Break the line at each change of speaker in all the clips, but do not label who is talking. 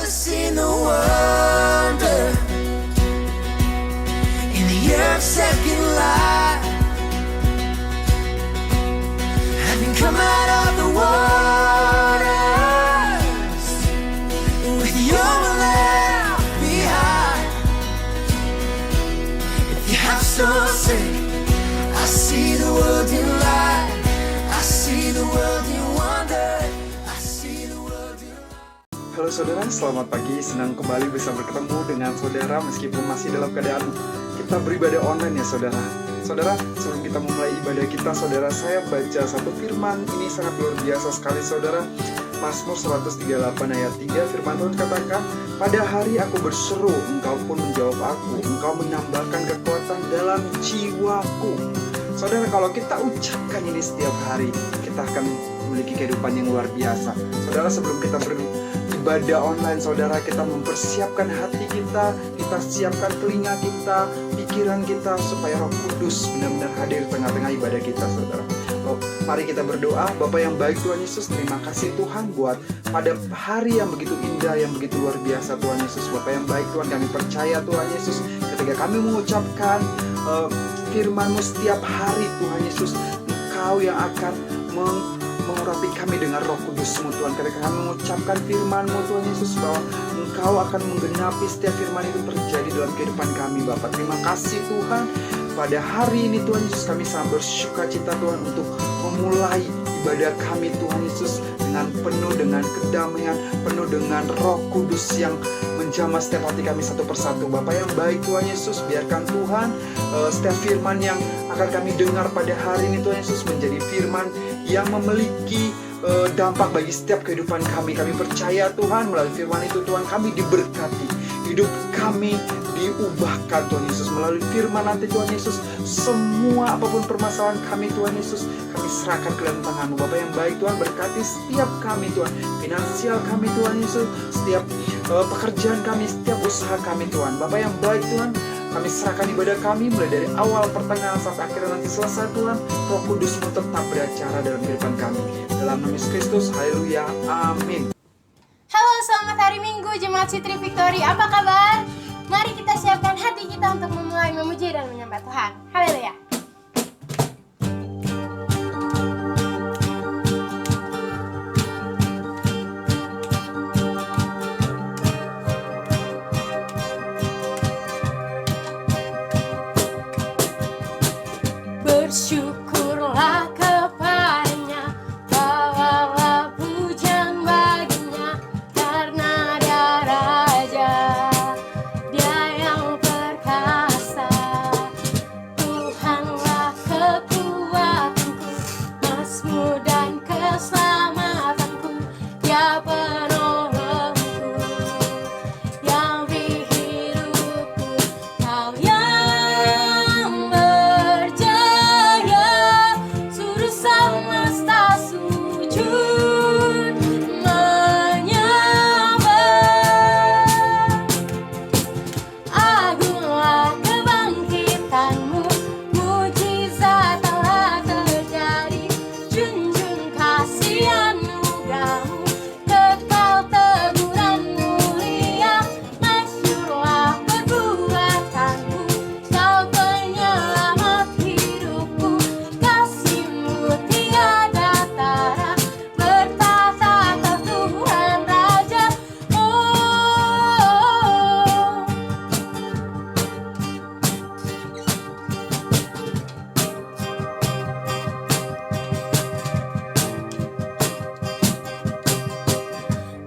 seen the wonder in the year of second life, having come out of the waters with your left behind. If you have soul sick, I see the world in light, I see the world in wonder, I see the world in light.
Halo saudara, selamat pagi. Senang kembali bisa bertemu dengan saudara meskipun masih dalam keadaan kita beribadah online ya saudara. Saudara, sebelum kita memulai ibadah kita, saudara, saya baca satu firman. Ini sangat luar biasa sekali saudara. Mazmur 138 ayat 3, firman Tuhan katakan, pada hari aku berseru, engkau pun menjawab aku, engkau menambahkan kekuatan dalam jiwaku. Saudara, kalau kita ucapkan ini setiap hari, kita akan memiliki kehidupan yang luar biasa. Saudara, sebelum kita beribadah online, saudara, kita mempersiapkan hati kita siapkan telinga kita, pikiran kita, supaya Roh Kudus benar-benar hadir di tengah-tengah ibadah kita, saudara. Mari kita berdoa. Bapa yang baik, Tuhan Yesus, terima kasih Tuhan buat pada hari yang begitu indah, yang begitu luar biasa, Tuhan Yesus. Bapa yang baik, Tuhan, kami percaya Tuhan Yesus, ketika kami mengucapkan firman-Mu setiap hari, Tuhan Yesus, Engkau yang akan mengurapi kami dengan Roh Kudus-Mu, Tuhan. Ketika kami mengucapkan firman-Mu, Tuhan Yesus, bahwa Engkau akan menggenapi setiap firman itu terjadi dalam kehidupan kami, Bapak. Terima kasih Tuhan. Pada hari ini Tuhan Yesus, kami sangat bersuka cita Tuhan untuk memulai ibadah kami, Tuhan Yesus, dengan penuh dengan kedamaian, penuh dengan Roh Kudus yang menjamah setiap hati kami satu persatu. Bapa yang baik, Tuhan Yesus, biarkan Tuhan setiap firman yang akan kami dengar pada hari ini, Tuhan Yesus, menjadi firman yang memiliki dampak bagi setiap kehidupan kami. Kami percaya Tuhan, melalui firman itu Tuhan, kami diberkati, hidup kami diubahkan, Tuhan Yesus. Melalui firman nanti, Tuhan Yesus, semua apapun permasalahan kami, Tuhan Yesus, kami serahkan ke dalam tangan-Mu. Bapa yang baik, Tuhan, berkati setiap kami, Tuhan, finansial kami, Tuhan Yesus, setiap pekerjaan kami, setiap usaha kami, Tuhan. Bapa yang baik, Tuhan, kami serahkan ibadah kami mulai dari awal, pertengahan, sampai akhirnya nanti selesai, Tuhan. Roh Kudus-Mu tetap beracara dalam kehidupan kami. Dalam nama Yesus Kristus, haleluya, amin.
Halo, selamat hari Minggu, Jemaat Citri Victory, apa kabar? Mari kita siapkan hati kita untuk memulai memuji dan menyembah Tuhan. Haleluya. Bersyukurlah kepadanya, bawalah pujian baginya, karena Dia Raja, Dia yang perkasa. Tuhanlah kekuatanku, Mazmur dan keselamatanku, Dia penolongku, yang beri hidupku. Kau yang berjaya, seluruh semesta sujud menyembah. Agunglah kebangkitan-Mu, mujizat telah terjadi. Junjung kasih anugerah-Mu, kekal teguran mulia. Masyurlah perbuatan-Mu, Kau penyelamat hidupku. Kasih-Mu tiada tara, bertahta Kau Tuhan Raja.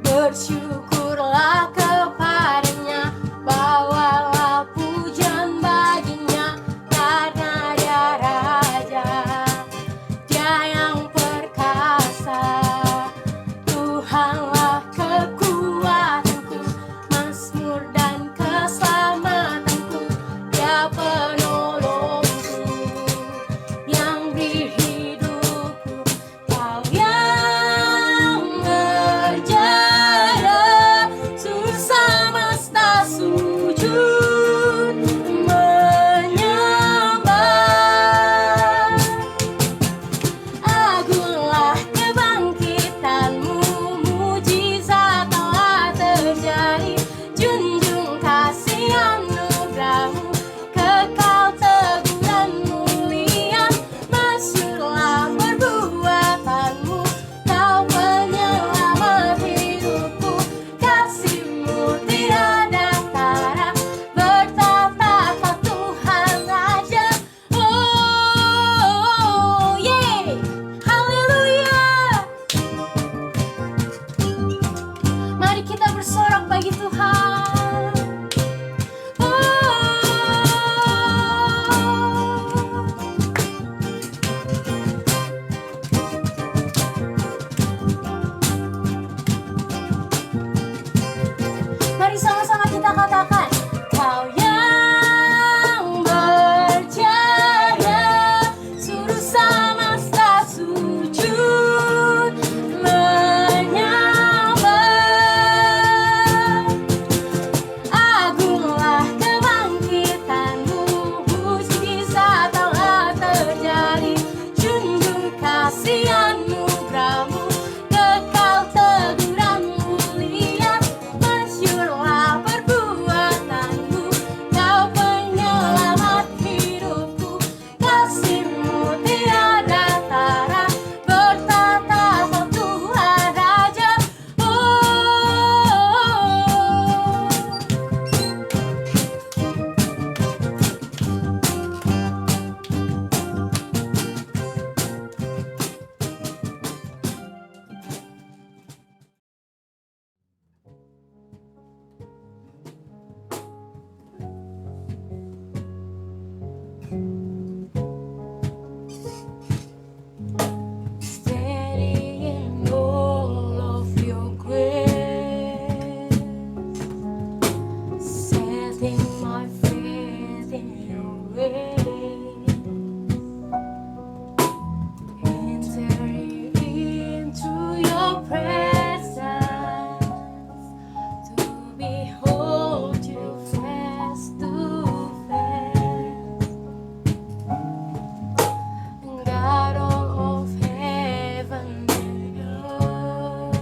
Bersyukurlah kepadanya, bawalah pujian baginya, karena Dia Raja, Dia yang perkasa. Tuhanlah kekuatanku, Mazmur dan keselamatanku, Dia penolongku, yang beri hidupku. Kau yang berjaya, seluruh kita bersorak bagi Tuhan. Mari sama-sama kita katakan, Kau yang berjaya, suruh semesta sujud menyembah. Agunglah kebangkitanmu, mujizat telah terjadi. Junjung kasih anugerahmu, kekal teguh dan mulia. Masyurlah perbuatanmu, Kau penyelamat hidupku. Kasih-Mu tiada tara, bertata Kau Tuhan Raja. Steady in all of your grace, setting my faith in your ways, entering into your presence to behold you face to face. God of heaven and earth,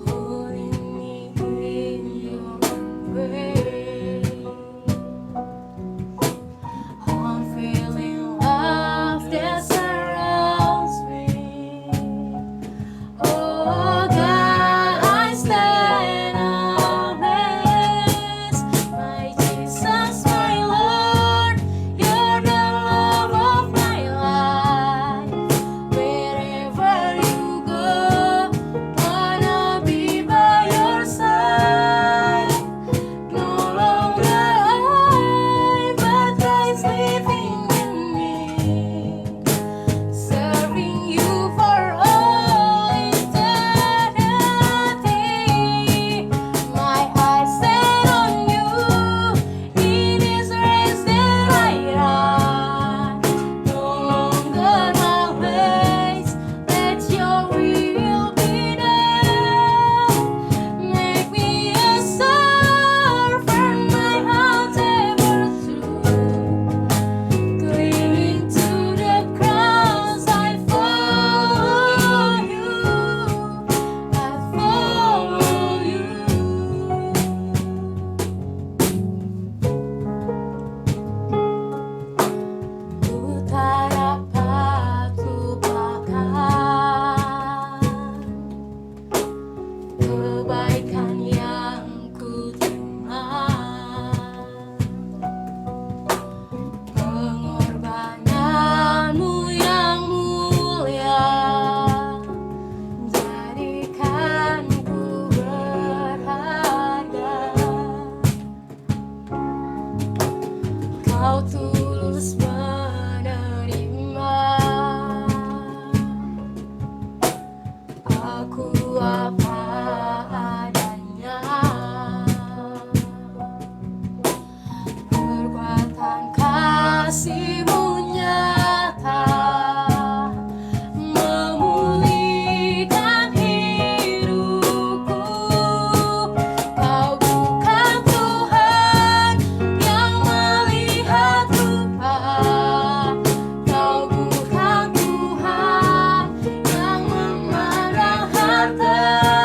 holding me in your embrace, unfailing love that surrounds me. Oh God, I stand amazed, my Jesus, my Lord, You're the love of my life. Wherever you go, wanna be by your side. No longer I, but Christ living in me, serving you for all eternity. My eyes set on you, in His race that I run. No longer my ways, let Your will be done. Make me a servant, my heart ever true. Clinging to the cross, I follow you. I follow you. Ku tak dapat lupakan kebaikan yang ku terima, pengorbananmu yang mulia, jadikan ku berharga. Kau tulus menerima aku apa adanya. Perbuatan kasih-Mu nyata, memulihkan hidupku. Kau bukan Tuhan yang melihat rupa, Kau bukan Tuhan yang memandang harta.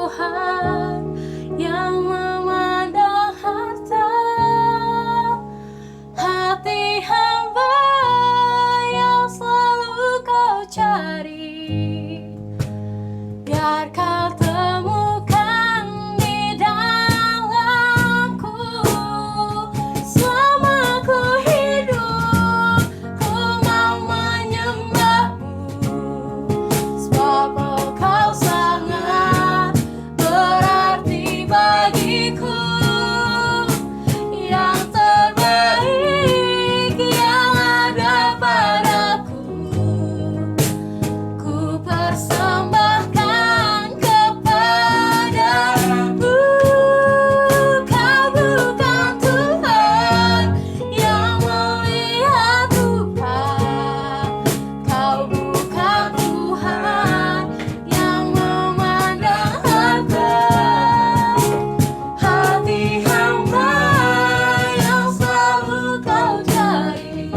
Tuhan yang memandang harta hati hamba yang selalu kau cari. Biar kau temukan di dalamku selama ku hidup, ku mau menyembahmu sebab engkau sangat berarti bagiku. Yang terbaik yang ada padaku, ku persembahkan kepadamu. Kau bukan Tuhan yang melihat rupa, kau bukan Tuhan yang memandang harta hati hamba yang selalu kau cari.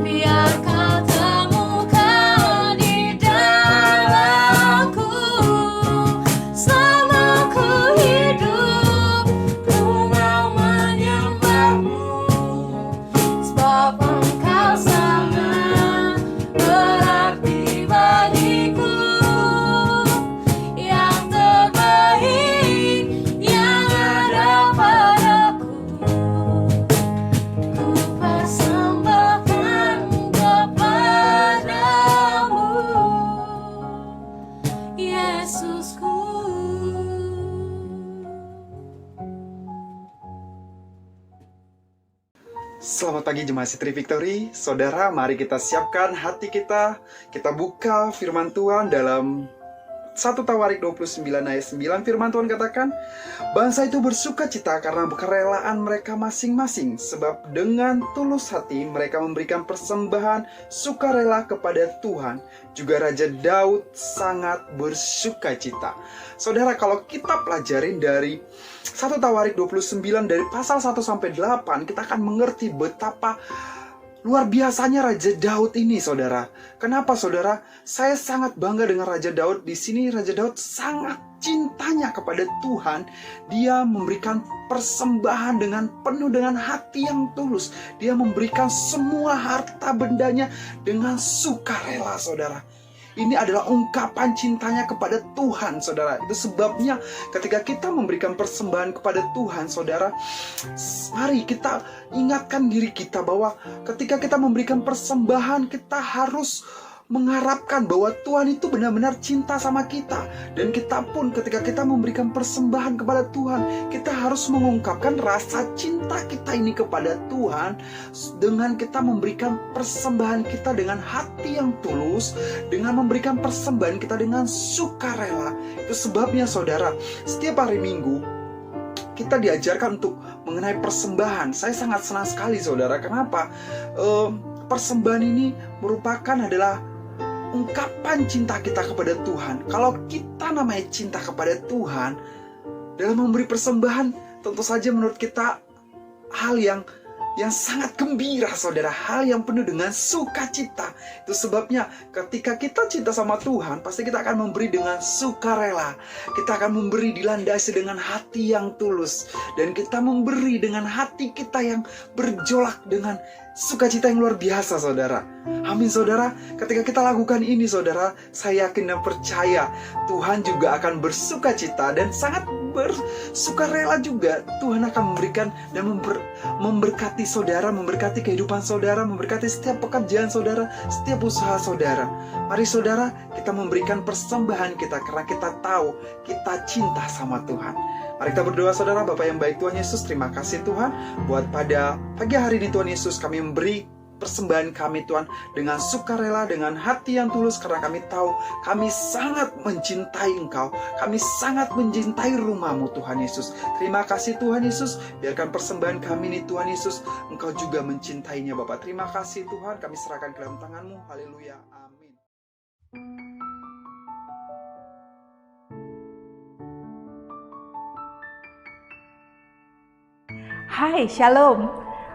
Biar kau temukan di dalamku selama ku hidup, ku mau menyembahmu sebab engkau sangat berarti bagiku. Yang terbaik yang ada padaku, ku persembahkan kepadamu, Yesusku.
Selamat pagi Jemaat Citri Victory. Saudara, mari kita siapkan hati kita. Kita buka firman Tuhan dalam 1 Tawarik 29 ayat 9. Firman Tuhan katakan, bangsa itu bersuka cita karena kerelaan mereka masing-masing, sebab dengan tulus hati mereka memberikan persembahan sukarela kepada Tuhan. Juga Raja Daud sangat bersuka cita. Saudara, kalau kita pelajarin dari 1 Tawarik 29 dari pasal 1 sampai 8, kita akan mengerti betapa luar biasanya Raja Daud ini, saudara. Kenapa, saudara? Saya sangat bangga dengan Raja Daud. Di sini Raja Daud sangat cintanya kepada Tuhan. Dia memberikan persembahan dengan penuh dengan hati yang tulus. Dia memberikan semua harta bendanya dengan sukarela, saudara. Ini adalah ungkapan cintanya kepada Tuhan, saudara. Itu sebabnya ketika kita memberikan persembahan kepada Tuhan, saudara, mari kita ingatkan diri kita bahwa ketika kita memberikan persembahan, kita harus mengharapkan bahwa Tuhan itu benar-benar cinta sama kita. Dan kita pun ketika kita memberikan persembahan kepada Tuhan, kita harus mengungkapkan rasa cinta kita ini kepada Tuhan dengan kita memberikan persembahan kita dengan hati yang tulus, dengan memberikan persembahan kita dengan sukarela. Itu sebabnya, saudara, setiap hari Minggu kita diajarkan untuk mengenai persembahan. Saya sangat senang sekali, saudara. Kenapa? Persembahan ini merupakan adalah ungkapan cinta kita kepada Tuhan. Kalau kita namanya cinta kepada Tuhan, dalam memberi persembahan, tentu saja menurut kita hal yang sangat gembira, saudara. Hal yang penuh dengan sukacita. Itu sebabnya ketika kita cinta sama Tuhan, pasti kita akan memberi dengan sukarela. Kita akan memberi dilandasi dengan hati yang tulus. Dan kita memberi dengan hati kita yang berjolak dengan sukacita yang luar biasa, saudara. Amin, saudara. Ketika kita lakukan ini, saudara, saya yakin dan percaya Tuhan juga akan bersukacita dan sangat bersukarela juga. Tuhan akan memberikan dan memberkati saudara, memberkati kehidupan saudara, memberkati setiap pekerjaan saudara, setiap usaha saudara. Mari, saudara, kita memberikan persembahan kita karena kita tahu kita cinta sama Tuhan. Mari kita berdoa, saudara. Bapa yang baik, Tuhan Yesus, terima kasih Tuhan buat pada pagi hari ini, Tuhan Yesus, kami memberi persembahan kami, Tuhan, dengan sukarela, dengan hati yang tulus, karena kami tahu kami sangat mencintai Engkau, kami sangat mencintai rumah-Mu, Tuhan Yesus. Terima kasih, Tuhan Yesus. Biarkan persembahan kami ini, Tuhan Yesus, Engkau juga mencintainya, Bapak. Terima kasih, Tuhan. Kami serahkan ke dalam tangan-Mu. Haleluya. Amin.
Hai, Shalom.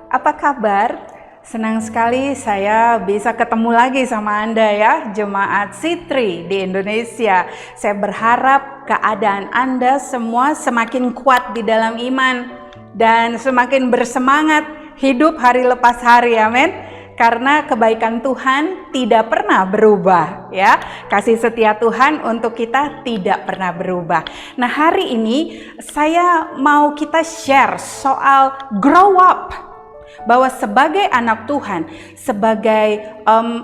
Apa kabar? Senang sekali saya bisa ketemu lagi sama Anda ya, Jemaat Citri di Indonesia. Saya berharap keadaan Anda semua semakin kuat di dalam iman dan semakin bersemangat hidup hari lepas hari, amin. Karena kebaikan Tuhan tidak pernah berubah ya. Kasih setia Tuhan untuk kita tidak pernah berubah. Nah, hari ini saya mau kita share soal grow up. Bahwa sebagai anak Tuhan, sebagai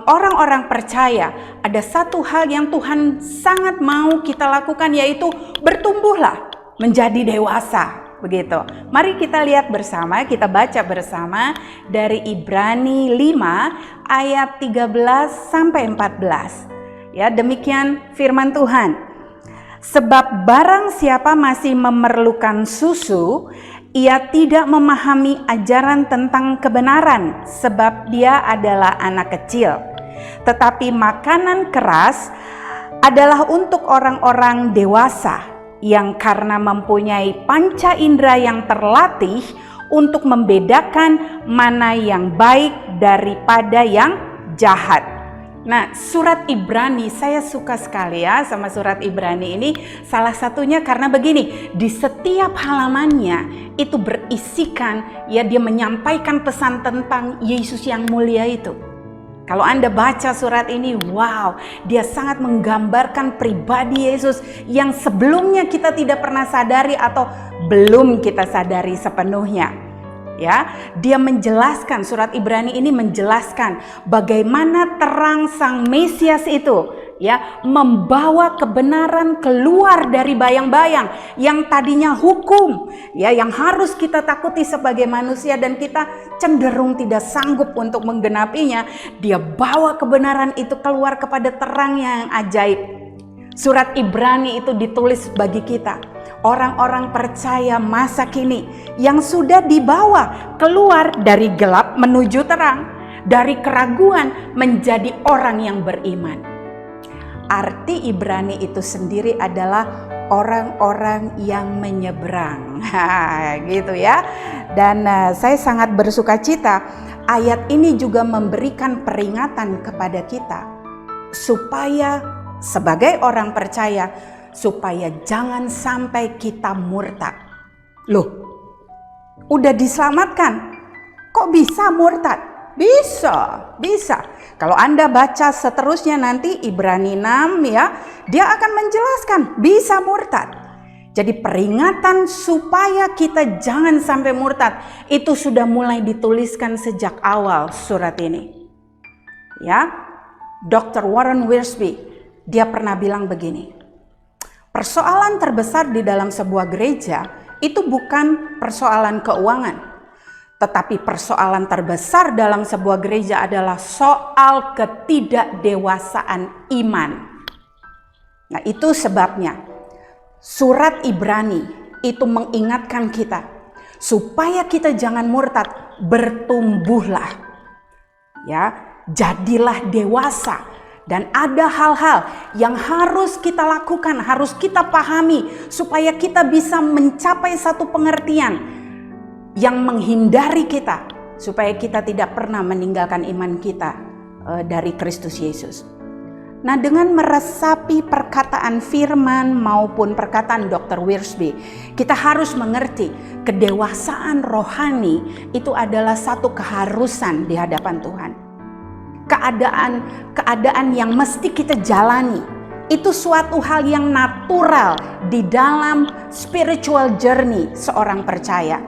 orang-orang percaya, ada satu hal yang Tuhan sangat mau kita lakukan, yaitu bertumbuhlah menjadi dewasa. Begitu. Mari kita lihat bersama, kita baca bersama dari Ibrani 5 ayat 13 sampai 14. Ya, demikian firman Tuhan. Sebab barang siapa masih memerlukan susu, ia tidak memahami ajaran tentang kebenaran sebab dia adalah anak kecil. Tetapi makanan keras adalah untuk orang-orang dewasa yang karena mempunyai panca indera yang terlatih untuk membedakan mana yang baik daripada yang jahat. Nah, surat Ibrani, saya suka sekali ya sama surat Ibrani ini. Salah satunya karena begini, di setiap halamannya itu berisikan ya, dia menyampaikan pesan tentang Yesus yang mulia itu. Kalau Anda baca surat ini, wow, dia sangat menggambarkan pribadi Yesus yang sebelumnya kita tidak pernah sadari atau belum kita sadari sepenuhnya. Ya, dia menjelaskan, surat Ibrani ini menjelaskan bagaimana terang Sang Mesias itu ya membawa kebenaran keluar dari bayang-bayang yang tadinya hukum ya, yang harus kita takuti sebagai manusia dan kita cenderung tidak sanggup untuk menggenapinya. Dia bawa kebenaran itu keluar kepada terang yang ajaib. Surat Ibrani itu ditulis bagi kita, orang-orang percaya masa kini yang sudah dibawa keluar dari gelap menuju terang, dari keraguan menjadi orang yang beriman. Arti Ibrani itu sendiri adalah orang-orang yang menyeberang. Gitu ya. Dan saya sangat bersuka cita ayat ini juga memberikan peringatan kepada kita supaya sebagai orang percaya, supaya jangan sampai kita murtad. Loh, udah diselamatkan, kok bisa murtad? Bisa. Kalau Anda baca seterusnya nanti Ibrani 6 ya, dia akan menjelaskan bisa murtad. Jadi peringatan supaya kita jangan sampai murtad itu sudah mulai dituliskan sejak awal surat ini. Ya, Dr. Warren Wiersbe, dia pernah bilang begini, persoalan terbesar di dalam sebuah gereja itu bukan persoalan keuangan, tetapi persoalan terbesar dalam sebuah gereja adalah soal ketidakdewasaan iman. Nah, itu sebabnya surat Ibrani itu mengingatkan kita supaya kita jangan murtad, bertumbuhlah. Ya, jadilah dewasa. Dan ada hal-hal yang harus kita lakukan, harus kita pahami supaya kita bisa mencapai satu pengertian yang menghindari kita, supaya kita tidak pernah meninggalkan iman kita dari Kristus Yesus. Nah, dengan meresapi perkataan firman maupun perkataan Dr. Wiersbe, kita harus mengerti kedewasaan rohani itu adalah satu keharusan di hadapan Tuhan. Keadaan yang mesti kita jalani itu suatu hal yang natural di dalam spiritual journey seorang percaya.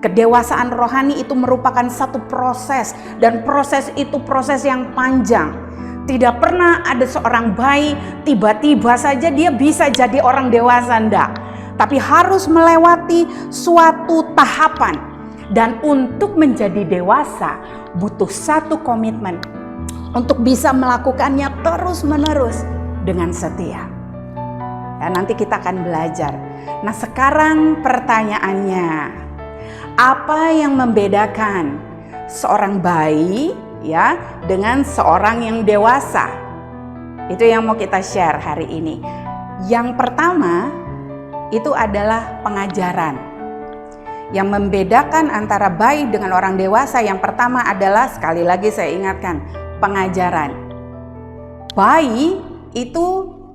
Kedewasaan rohani itu merupakan satu proses, dan proses itu proses yang panjang. Tidak pernah ada seorang bayi tiba-tiba saja dia bisa jadi orang dewasa, enggak. Tapi harus melewati suatu tahapan, dan untuk menjadi dewasa butuh satu komitmen untuk bisa melakukannya terus-menerus dengan setia. Ya, nanti kita akan belajar. Nah, sekarang pertanyaannya, apa yang membedakan seorang bayi ya dengan seorang yang dewasa? Itu yang mau kita share hari ini. Yang pertama itu adalah pengajaran. Yang membedakan antara bayi dengan orang dewasa yang pertama adalah, sekali lagi saya ingatkan, pengajaran. Bayi itu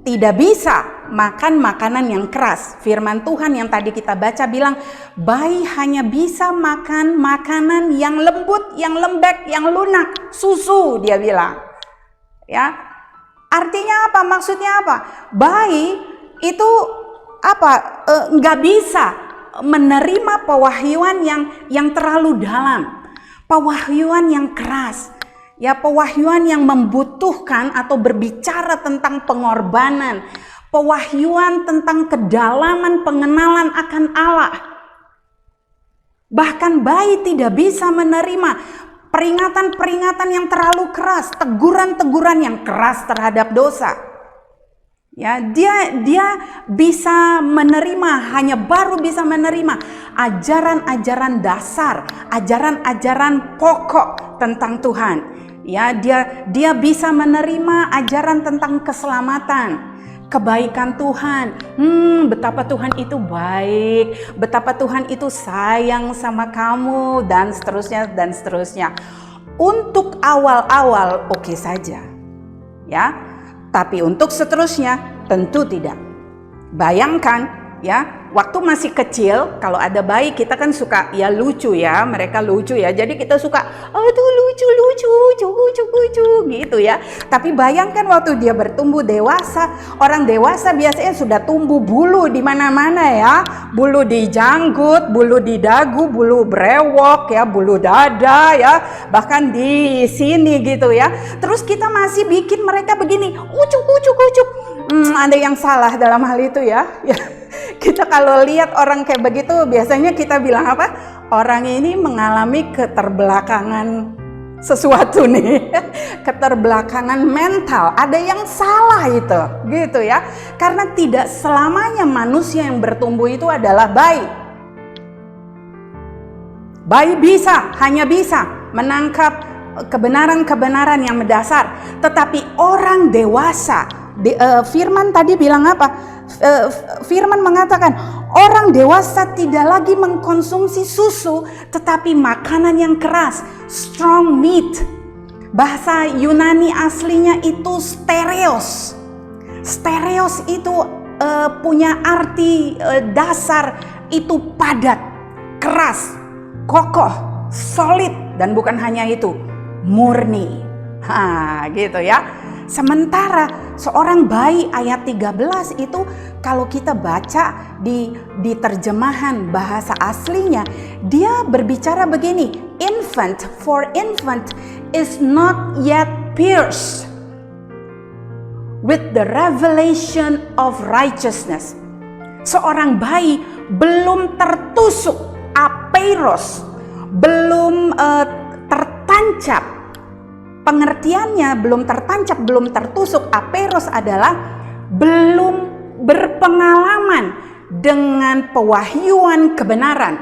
tidak bisa makan makanan yang keras. Firman Tuhan yang tadi kita baca bilang, bayi hanya bisa makan makanan yang lembut, yang lembek, yang lunak, susu, dia bilang. Ya, artinya apa? Maksudnya apa? Bayi itu nggak bisa menerima pewahyuan yang terlalu dalam, pewahyuan yang keras, ya, pewahyuan yang membutuhkan atau berbicara tentang pengorbanan, pewahyuan tentang kedalaman pengenalan akan Allah. Bahkan bayi tidak bisa menerima peringatan-peringatan yang terlalu keras, teguran-teguran yang keras terhadap dosa. Ya, dia bisa menerima, hanya baru bisa menerima ajaran-ajaran dasar, ajaran-ajaran pokok tentang Tuhan. Ya, dia bisa menerima ajaran tentang keselamatan, kebaikan Tuhan. Betapa Tuhan itu baik, betapa Tuhan itu sayang sama kamu, dan seterusnya dan seterusnya. Untuk awal-awal oke saja. Ya. Tapi untuk seterusnya tentu tidak. Bayangkan ya, waktu masih kecil kalau ada bayi kita kan suka ya lucu ya, mereka lucu ya. Jadi kita suka, oh tuh lucu gitu ya. Tapi bayangkan waktu dia bertumbuh dewasa, orang dewasa biasanya sudah tumbuh bulu di mana-mana ya. Bulu di janggut, bulu di dagu, bulu brewok ya, bulu dada ya, bahkan di sini gitu ya. Terus kita masih bikin mereka begini, ucuk. Ada yang salah dalam hal itu ya. Kita kalau lihat orang kayak begitu biasanya kita bilang apa? Orang ini mengalami keterbelakangan sesuatu nih. Keterbelakangan mental, ada yang salah itu, gitu ya. Karena tidak selamanya manusia yang bertumbuh itu adalah bayi. Bayi hanya bisa menangkap kebenaran-kebenaran yang mendasar, tetapi orang dewasa, Firman tadi bilang apa? Firman mengatakan orang dewasa tidak lagi mengkonsumsi susu, tetapi makanan yang keras, strong meat. Bahasa Yunani aslinya itu stereos. Stereos itu punya arti dasar itu padat, keras, kokoh, solid, dan bukan hanya itu, murni. Gitu ya. Sementara seorang bayi ayat 13 itu kalau kita baca di terjemahan bahasa aslinya, dia berbicara begini, infant is not yet pierced with the revelation of righteousness. Seorang bayi belum tertusuk, apeiros, belum tertancap. Pengertiannya belum tertancap, belum tertusuk. Apeiros adalah belum berpengalaman dengan pewahyuan kebenaran.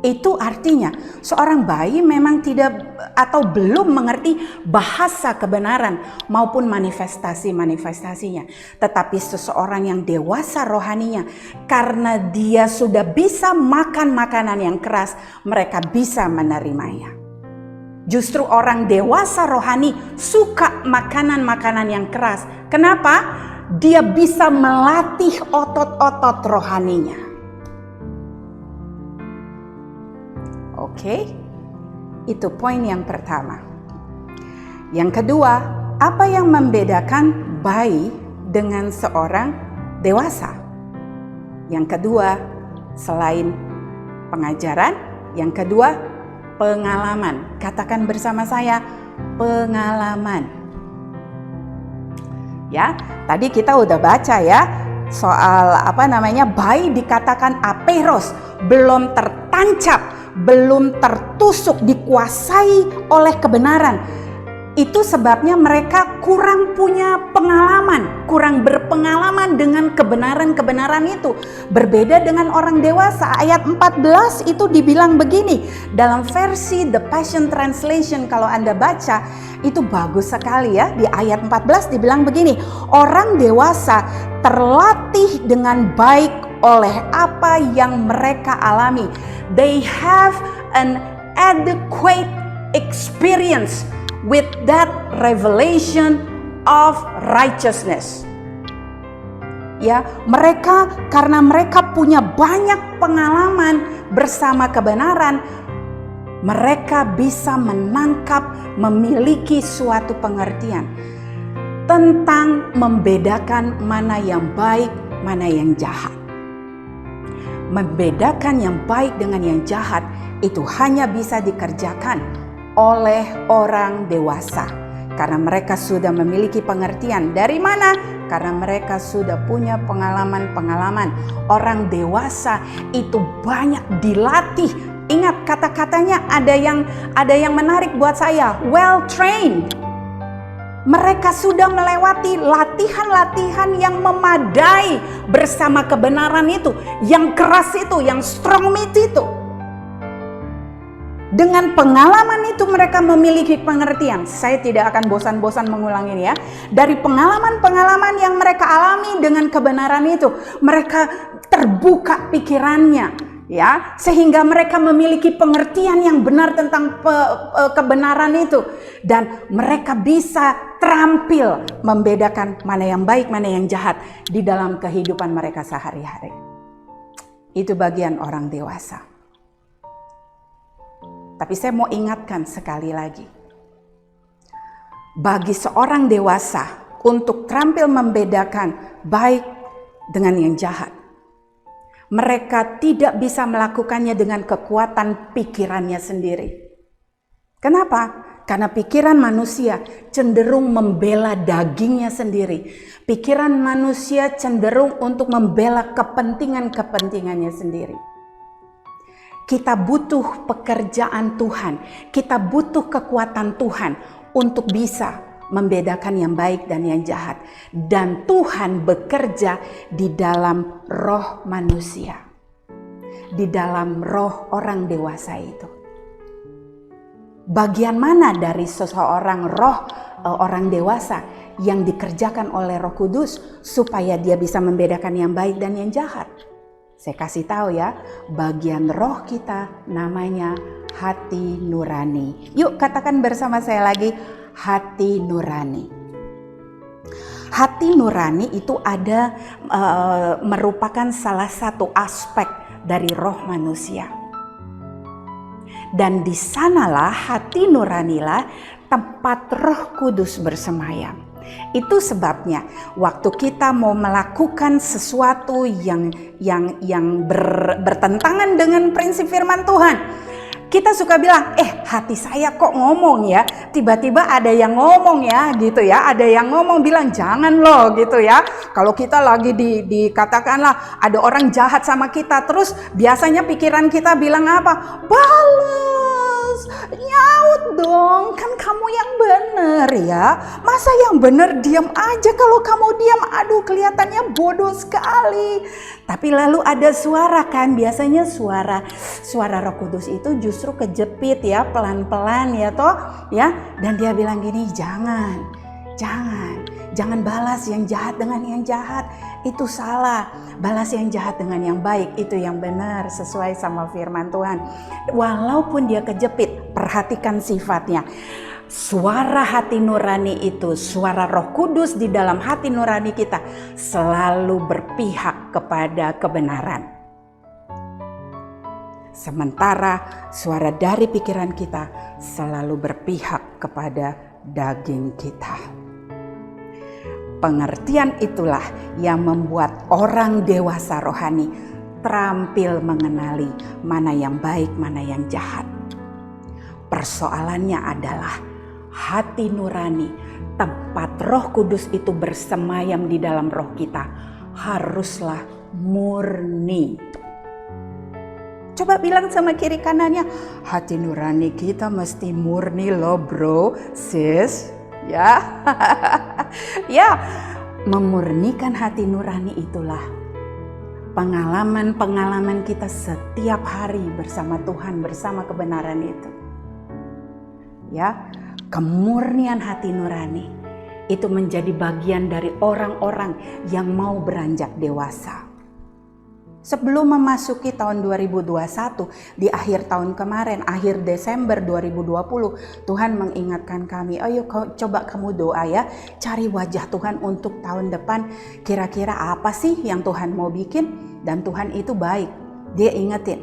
Itu artinya seorang bayi memang tidak atau belum mengerti bahasa kebenaran maupun manifestasinya. Tetapi seseorang yang dewasa rohaninya, karena dia sudah bisa makan makanan yang keras, mereka bisa menerimanya. Justru orang dewasa rohani suka makanan-makanan yang keras. Kenapa? Dia bisa melatih otot-otot rohaninya. Oke, itu poin yang pertama. Yang kedua, apa yang membedakan bayi dengan seorang dewasa? Yang kedua, selain pengajaran, yang kedua, pengalaman. Katakan bersama saya, pengalaman. Ya, tadi kita udah baca ya soal bayi dikatakan apeiros, belum tertancap, belum tertusuk, dikuasai oleh kebenaran. Itu sebabnya mereka kurang punya pengalaman, kurang berpengalaman dengan kebenaran-kebenaran itu. Berbeda dengan orang dewasa. Ayat 14 itu dibilang begini. Dalam versi The Passion Translation kalau Anda baca, itu bagus sekali ya. Di ayat 14 dibilang begini. Orang dewasa terlatih dengan baik oleh apa yang mereka alami. They have an adequate experience with that revelation of righteousness. Ya, mereka karena mereka punya banyak pengalaman bersama kebenaran, mereka bisa menangkap, memiliki suatu pengertian tentang membedakan mana yang baik, mana yang jahat. Membedakan yang baik dengan yang jahat itu hanya bisa dikerjakan oleh orang dewasa. Karena mereka sudah memiliki pengertian. Dari mana? Karena mereka sudah punya pengalaman-pengalaman. Orang dewasa itu banyak dilatih. Ingat kata-katanya ada yang menarik buat saya. Well trained. Mereka sudah melewati latihan-latihan yang memadai bersama kebenaran itu. Yang keras itu, yang strong meat itu. Dengan pengalaman itu mereka memiliki pengertian. Saya tidak akan bosan-bosan mengulang ini ya. Dari pengalaman-pengalaman yang mereka alami dengan kebenaran itu, mereka terbuka pikirannya, ya, sehingga mereka memiliki pengertian yang benar tentang kebenaran itu, dan mereka bisa terampil membedakan mana yang baik, mana yang jahat di dalam kehidupan mereka sehari-hari. Itu bagian orang dewasa. Tapi saya mau ingatkan sekali lagi, bagi seorang dewasa untuk terampil membedakan baik dengan yang jahat, mereka tidak bisa melakukannya dengan kekuatan pikirannya sendiri. Kenapa? Karena pikiran manusia cenderung membela dagingnya sendiri. Pikiran manusia cenderung untuk membela kepentingannya sendiri. Kita butuh pekerjaan Tuhan, kita butuh kekuatan Tuhan untuk bisa membedakan yang baik dan yang jahat. Dan Tuhan bekerja di dalam roh manusia, di dalam roh orang dewasa itu. Bagian mana dari seseorang roh orang dewasa yang dikerjakan oleh Roh Kudus supaya dia bisa membedakan yang baik dan yang jahat? Saya kasih tahu ya, bagian roh kita namanya hati nurani. Yuk katakan bersama saya lagi, hati nurani. Hati nurani itu ada merupakan salah satu aspek dari roh manusia. Dan di sanalah hati nuranilah tempat Roh Kudus bersemayam. Itu sebabnya waktu kita mau melakukan sesuatu yang bertentangan dengan prinsip firman Tuhan, kita suka bilang, hati saya kok ngomong ya, tiba-tiba ada yang ngomong ya gitu ya, ada yang ngomong bilang jangan loh gitu ya. Kalau kita lagi dikatakanlah ada orang jahat sama kita, terus biasanya pikiran kita bilang apa? Balas, nyaut dong, kan kamu yang bener ya. Masa yang bener diam aja, kalau kamu diam aduh kelihatannya bodoh sekali. Tapi lalu ada suara kan, biasanya suara Roh Kudus itu justru kejepit ya, pelan-pelan ya toh ya, dan dia bilang gini, jangan balas yang jahat dengan yang jahat, itu salah. Balas yang jahat dengan yang baik, itu yang benar sesuai sama firman Tuhan. Walaupun dia kejepit, perhatikan sifatnya. Suara hati nurani itu, suara Roh Kudus di dalam hati nurani kita selalu berpihak kepada kebenaran. Sementara suara dari pikiran kita selalu berpihak kepada daging kita. Pengertian itulah yang membuat orang dewasa rohani terampil mengenali mana yang baik, mana yang jahat. Persoalannya adalah hati nurani, tempat Roh Kudus itu bersemayam di dalam roh kita, haruslah murni. Coba bilang sama kiri kanannya, hati nurani kita mesti murni loh bro, sis. Ya, ya, memurnikan hati nurani itulah pengalaman-pengalaman kita setiap hari bersama Tuhan, bersama kebenaran itu. Ya, kemurnian hati nurani itu menjadi bagian dari orang-orang yang mau beranjak dewasa. Sebelum memasuki tahun 2021, di akhir tahun kemarin, akhir Desember 2020, Tuhan mengingatkan kami, ayo coba kamu doa ya, cari wajah Tuhan untuk tahun depan. Kira-kira apa sih yang Tuhan mau bikin? Dan Tuhan itu baik. Dia ingetin,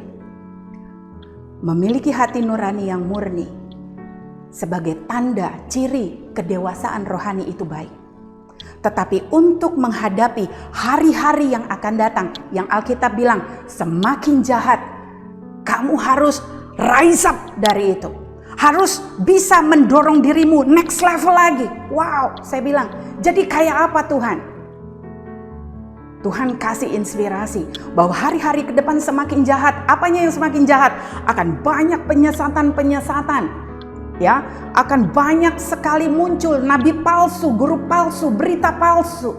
memiliki hati nurani yang murni sebagai tanda, ciri kedewasaan rohani itu baik. Tetapi untuk menghadapi hari-hari yang akan datang, yang Alkitab bilang semakin jahat, kamu harus rise up dari itu. Harus bisa mendorong dirimu next level lagi. Wow, saya bilang, jadi kayak apa Tuhan? Tuhan kasih inspirasi bahwa hari-hari ke depan semakin jahat. Apanya yang semakin jahat? Akan banyak penyesatan-penyesatan. Ya, akan banyak sekali muncul nabi palsu, guru palsu, berita palsu.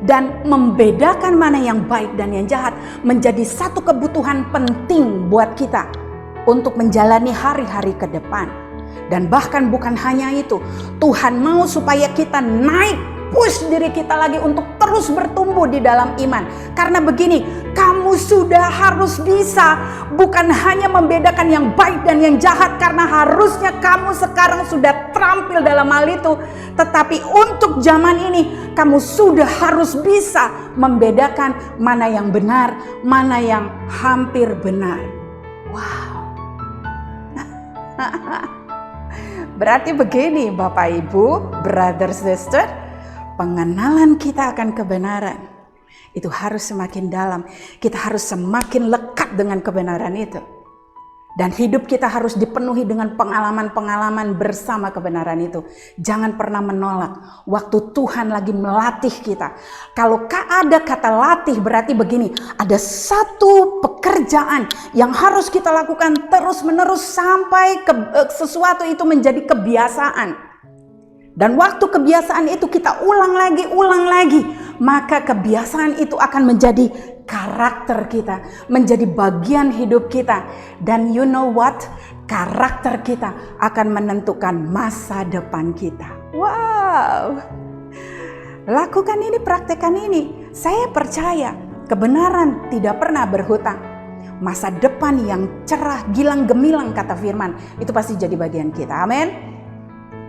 Dan membedakan mana yang baik dan yang jahat menjadi satu kebutuhan penting buat kita untuk menjalani hari-hari ke depan. Dan bahkan bukan hanya itu, Tuhan mau supaya kita naik, push diri kita lagi untuk terus bertumbuh di dalam iman. Karena begini, kamu sudah harus bisa bukan hanya membedakan yang baik dan yang jahat, karena harusnya kamu sekarang sudah terampil dalam hal itu. Tetapi untuk zaman ini kamu sudah harus bisa membedakan mana yang benar, mana yang hampir benar. Wow. Berarti begini Bapak Ibu, brother sister, pengenalan kita akan kebenaran itu harus semakin dalam. Kita harus semakin lekat dengan kebenaran itu. Dan hidup kita harus dipenuhi dengan pengalaman-pengalaman bersama kebenaran itu. Jangan pernah menolak waktu Tuhan lagi melatih kita. Kalau ada kata latih berarti begini, ada satu pekerjaan yang harus kita lakukan terus-menerus sampai sesuatu itu menjadi kebiasaan. Dan waktu kebiasaan itu kita ulang lagi, maka kebiasaan itu akan menjadi karakter kita, menjadi bagian hidup kita. Dan you know what? Karakter kita akan menentukan masa depan kita. Wow. Lakukan ini, praktekkan ini. Saya percaya kebenaran tidak pernah berhutang. Masa depan yang cerah, gilang gemilang kata firman, itu pasti jadi bagian kita. Amin.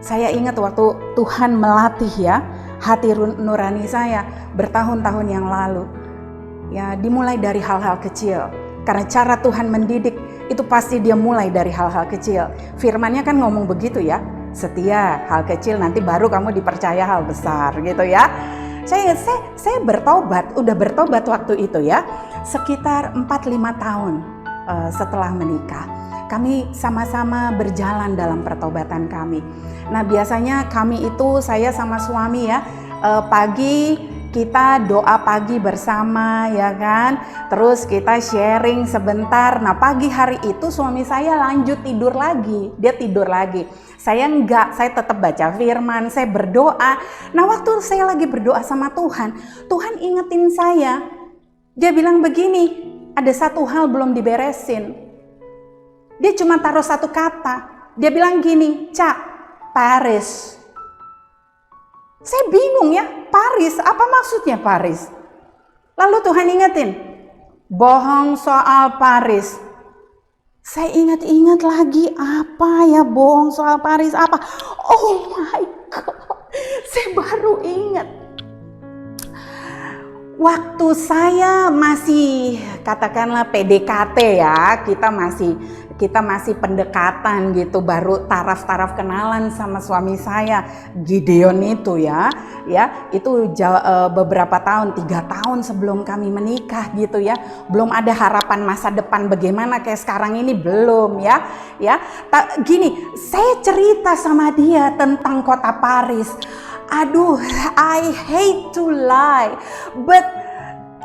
Saya ingat waktu Tuhan melatih ya hati nurani saya bertahun-tahun yang lalu. Ya, dimulai dari hal-hal kecil. Karena cara Tuhan mendidik itu pasti dia mulai dari hal-hal kecil. Firman-Nya kan ngomong begitu ya. Setia hal kecil, nanti baru kamu dipercaya hal besar gitu ya. Saya udah bertobat waktu itu ya. Sekitar 4-5 tahun setelah menikah. Kami sama-sama berjalan dalam pertobatan kami. Nah biasanya kami itu, saya sama suami ya, pagi kita doa pagi bersama ya kan. Terus kita sharing sebentar. Nah pagi hari itu suami saya lanjut tidur lagi. Dia tidur lagi. Saya enggak, saya tetap baca firman, saya berdoa. Nah waktu saya lagi berdoa sama Tuhan, Tuhan ingetin saya. Dia bilang begini, ada satu hal belum diberesin. Dia cuma taruh satu kata. Dia bilang gini, Cak, Paris. Saya bingung ya, Paris, apa maksudnya Paris? Lalu Tuhan ingetin, bohong soal Paris. Saya ingat-ingat lagi, apa ya bohong soal Paris, apa? Oh my God, saya baru ingat. Waktu saya masih katakanlah PDKT ya, kita masih pendekatan gitu, baru taraf-taraf kenalan sama suami saya, Gideon itu ya itu beberapa tahun, 3 tahun sebelum kami menikah gitu ya, belum ada harapan masa depan bagaimana kayak sekarang ini, belum ya. Gini, saya cerita sama dia tentang kota Paris. Aduh, I hate to lie, but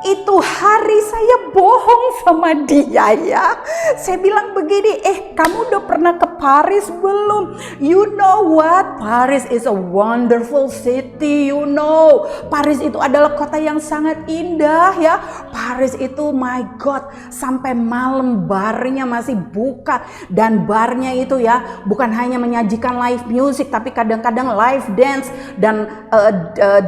itu hari saya bohong sama dia ya. Saya bilang begini, kamu udah pernah ke Paris belum? You know what? Paris is a wonderful city, you know. Paris itu adalah kota yang sangat indah ya. Paris itu, my God, sampai malam barnya masih buka. Dan barnya itu ya, bukan hanya menyajikan live music, tapi kadang-kadang live dance. Dan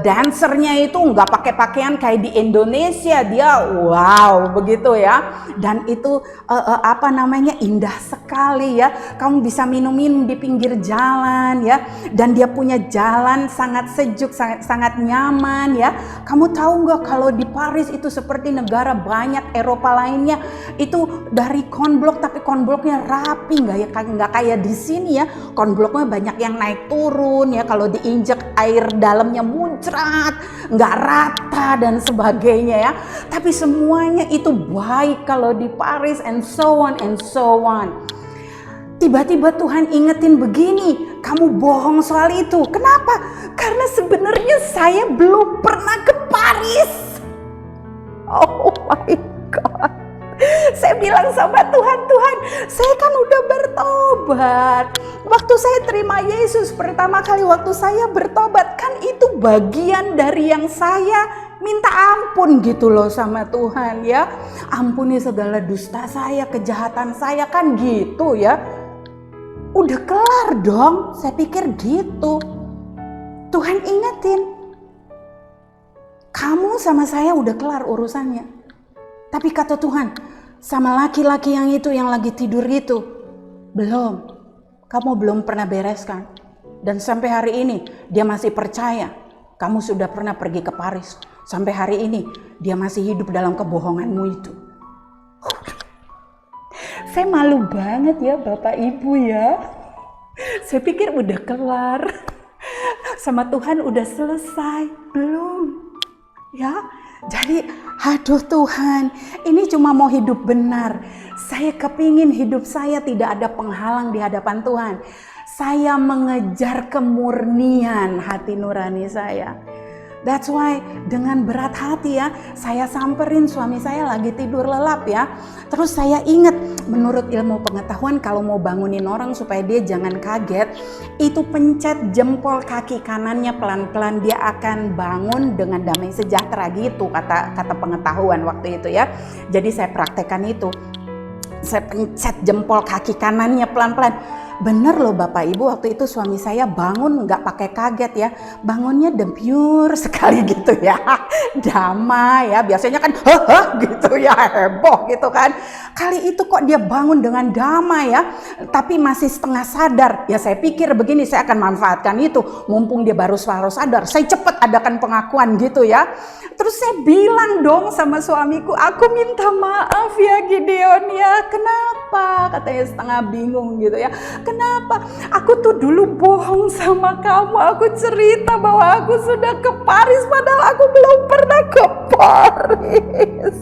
dancernya itu nggak pakai pakaian kayak di Indonesia. Dia wow, begitu ya. Dan itu indah sekali ya. Kamu bisa minum-minum di pinggir jalan ya. Dan dia punya jalan sangat sejuk, sangat nyaman ya. Kamu tahu nggak kalau di Paris itu seperti negara banyak Eropa lainnya itu dari konblok, tapi konbloknya rapi, nggak kayak di sini ya. Konbloknya banyak yang naik turun ya. Kalau diinjak air dalamnya muncrat, nggak rata dan sebagainya ya. Tapi semuanya itu baik kalau di Paris, and so on and so on. Tiba-tiba Tuhan ingetin begini, kamu bohong soal itu. Kenapa? Karena sebenarnya saya belum pernah ke Paris. Oh my God. Saya bilang sama Tuhan, Tuhan, saya kan udah bertobat. Waktu saya terima Yesus pertama kali, waktu saya bertobat, kan itu bagian dari yang saya minta ampun gitu loh sama Tuhan ya. Ampuni segala dusta saya, kejahatan saya, kan gitu ya. Udah kelar dong, saya pikir gitu. Tuhan ingetin, kamu sama saya udah kelar urusannya. Tapi kata Tuhan, sama laki-laki yang itu yang lagi tidur itu, belum. Kamu belum pernah bereskan. Dan sampai hari ini dia masih percaya kamu sudah pernah pergi ke Paris. Sampai hari ini dia masih hidup dalam kebohonganmu itu. Saya malu banget ya Bapak Ibu ya. Saya pikir udah kelar. Sama Tuhan udah selesai. Belum. Ya. Jadi aduh Tuhan, ini cuma mau hidup benar. Saya kepingin hidup saya tidak ada penghalang di hadapan Tuhan. Saya mengejar kemurnian hati nurani saya. That's why dengan berat hati ya, saya samperin suami saya lagi tidur lelap ya. Terus saya ingat, menurut ilmu pengetahuan kalau mau bangunin orang supaya dia jangan kaget, itu pencet jempol kaki kanannya pelan-pelan, dia akan bangun dengan damai sejahtera gitu kata pengetahuan waktu itu ya. Jadi saya praktekkan itu. Saya pencet jempol kaki kanannya pelan-pelan. Bener loh Bapak Ibu, waktu itu suami saya bangun nggak pakai kaget ya, bangunnya demure sekali gitu ya, damai ya, biasanya kan gitu ya, heboh gitu kan. Kali itu kok dia bangun dengan damai ya, tapi masih setengah sadar. Ya saya pikir begini, saya akan manfaatkan itu, mumpung dia baru sadar, saya cepet adakan pengakuan gitu ya. Terus saya bilang dong sama suamiku, aku minta maaf ya Gideon ya. Kenapa? Katanya setengah bingung gitu ya. Kenapa? Aku tuh dulu bohong sama kamu. Aku cerita bahwa aku sudah ke Paris, padahal aku belum pernah ke Paris.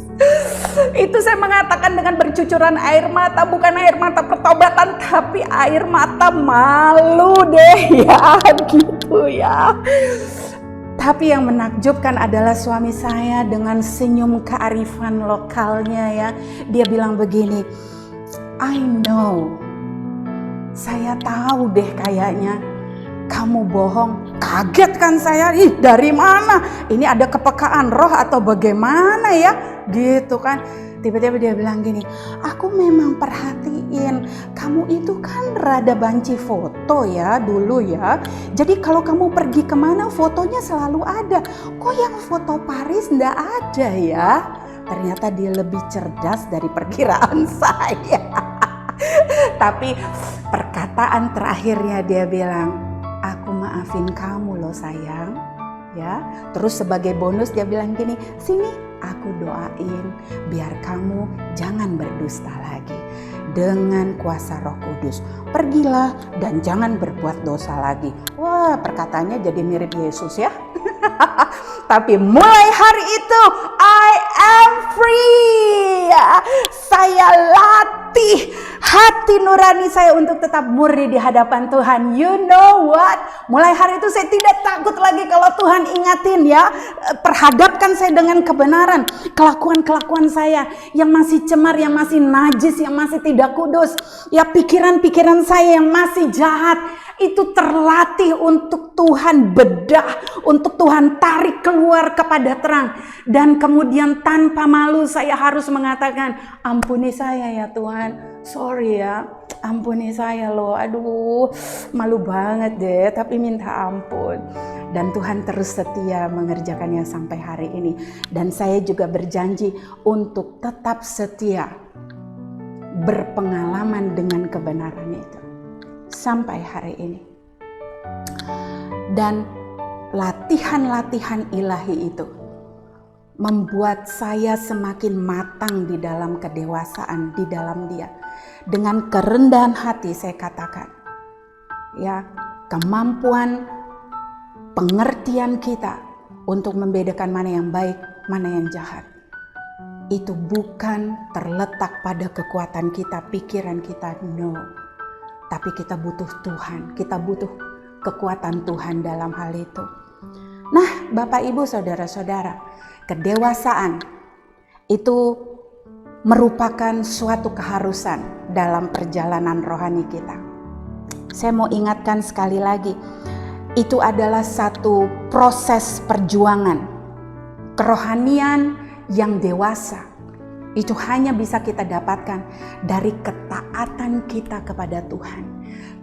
Itu saya mengatakan dengan bercucuran air mata, bukan air mata pertobatan, tapi air mata malu deh ya, gitu ya. Tapi yang menakjubkan adalah suami saya dengan senyum kearifan lokalnya ya. Dia bilang begini, I know, saya tahu deh kayaknya kamu bohong. Kaget kan saya, ih dari mana? Ini ada kepekaan roh atau bagaimana ya? Gitu kan. Tiba-tiba dia bilang gini, aku memang perhatiin kamu itu kan rada banci foto ya dulu ya. Jadi kalau kamu pergi kemana fotonya selalu ada. Kok yang foto Paris ndak ada ya? Ternyata dia lebih cerdas dari perkiraan saya. Tapi perkataan terakhirnya dia bilang, aku maafin kamu loh sayang. Ya, terus sebagai bonus dia bilang gini, sini aku doain biar kamu jangan berdusta lagi dengan kuasa Roh Kudus. Pergilah dan jangan berbuat dosa lagi. Wah, perkataannya jadi mirip Yesus ya. Tapi mulai hari itu I am free. Saya latih melatih hati nurani saya untuk tetap murni di hadapan Tuhan. You know what? Mulai hari itu saya tidak takut lagi kalau Tuhan ingatin ya. Perhadapkan saya dengan kebenaran. Kelakuan-kelakuan saya yang masih cemar, yang masih najis, yang masih tidak kudus. Ya pikiran-pikiran saya yang masih jahat. Itu terlatih untuk Tuhan bedah, untuk Tuhan tarik keluar kepada terang. Dan kemudian tanpa malu saya harus mengatakan, ampuni saya ya Tuhan, sorry ya, ampuni saya loh, aduh malu banget deh, tapi minta ampun. Dan Tuhan terus setia mengerjakannya sampai hari ini. Dan saya juga berjanji untuk tetap setia berpengalaman dengan kebenaran itu sampai hari ini. Dan latihan-latihan ilahi itu membuat saya semakin matang di dalam kedewasaan di dalam Dia. Dengan kerendahan hati saya katakan, ya, kemampuan pengertian kita untuk membedakan mana yang baik, mana yang jahat, itu bukan terletak pada kekuatan kita, pikiran kita, no. Tapi kita butuh Tuhan, kita butuh kekuatan Tuhan dalam hal itu. Nah, Bapak Ibu Saudara-saudara, kedewasaan itu merupakan suatu keharusan dalam perjalanan rohani kita. Saya mau ingatkan sekali lagi, itu adalah satu proses perjuangan. Kerohanian yang dewasa itu hanya bisa kita dapatkan dari ketaatan kita kepada Tuhan,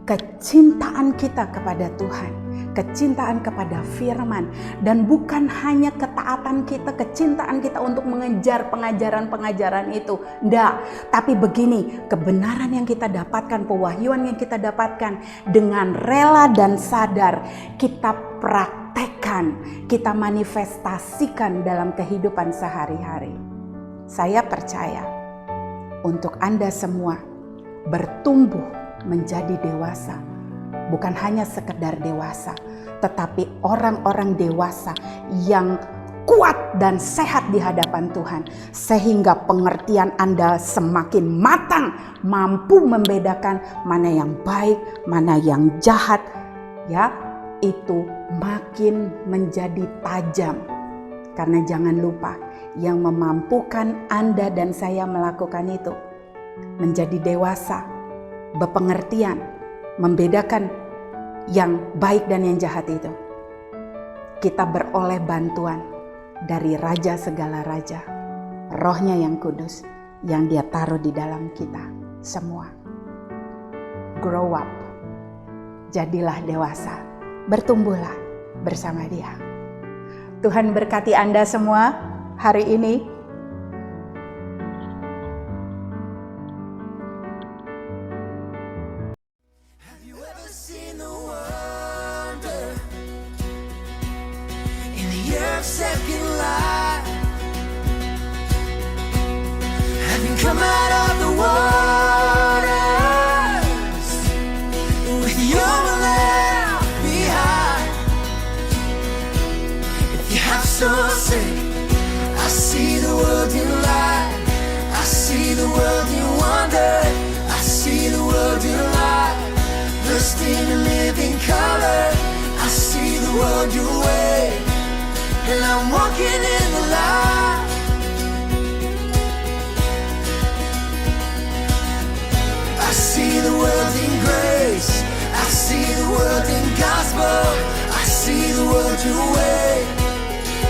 kecintaan kita kepada Tuhan, kecintaan kepada firman, dan bukan hanya ketaatan kita, kecintaan kita untuk mengejar pengajaran-pengajaran itu. Enggak, tapi begini, kebenaran yang kita dapatkan, pewahyuan yang kita dapatkan dengan rela dan sadar kita praktekkan, kita manifestasikan dalam kehidupan sehari-hari. Saya percaya untuk Anda semua bertumbuh menjadi dewasa, bukan hanya sekedar dewasa, tetapi orang-orang dewasa yang kuat dan sehat di hadapan Tuhan, sehingga pengertian Anda semakin matang, mampu membedakan mana yang baik, mana yang jahat, ya, itu makin menjadi tajam. Karena jangan lupa, yang memampukan Anda dan saya melakukan itu, menjadi dewasa, berpengertian, membedakan yang baik dan yang jahat itu, kita beroleh bantuan dari Raja segala raja, Rohnya yang kudus yang Dia taruh di dalam kita semua. Grow up, jadilah dewasa, bertumbuhlah bersama Dia. Tuhan berkati Anda semua hari ini.
Have you ever seen the wonder in the earth's second light? Have you come out of the waters with your left behind? If you have so say, I see the world in light, I see the world in wonder, I see the world in light, burst in a living color. I see the world your way, and I'm walking in the light. I see the world in grace, I see the world in gospel, I see the world your way,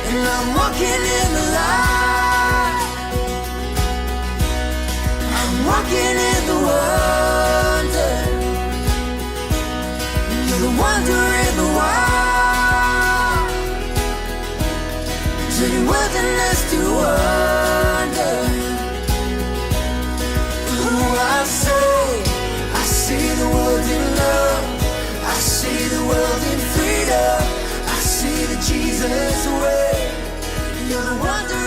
and I'm walking in the light. I'm walking in the wonder. You're the wonder in the wild. To the wilderness to wonder. Who I say, I see the world in love, I see the world in freedom, I see the Jesus way. You're the wonder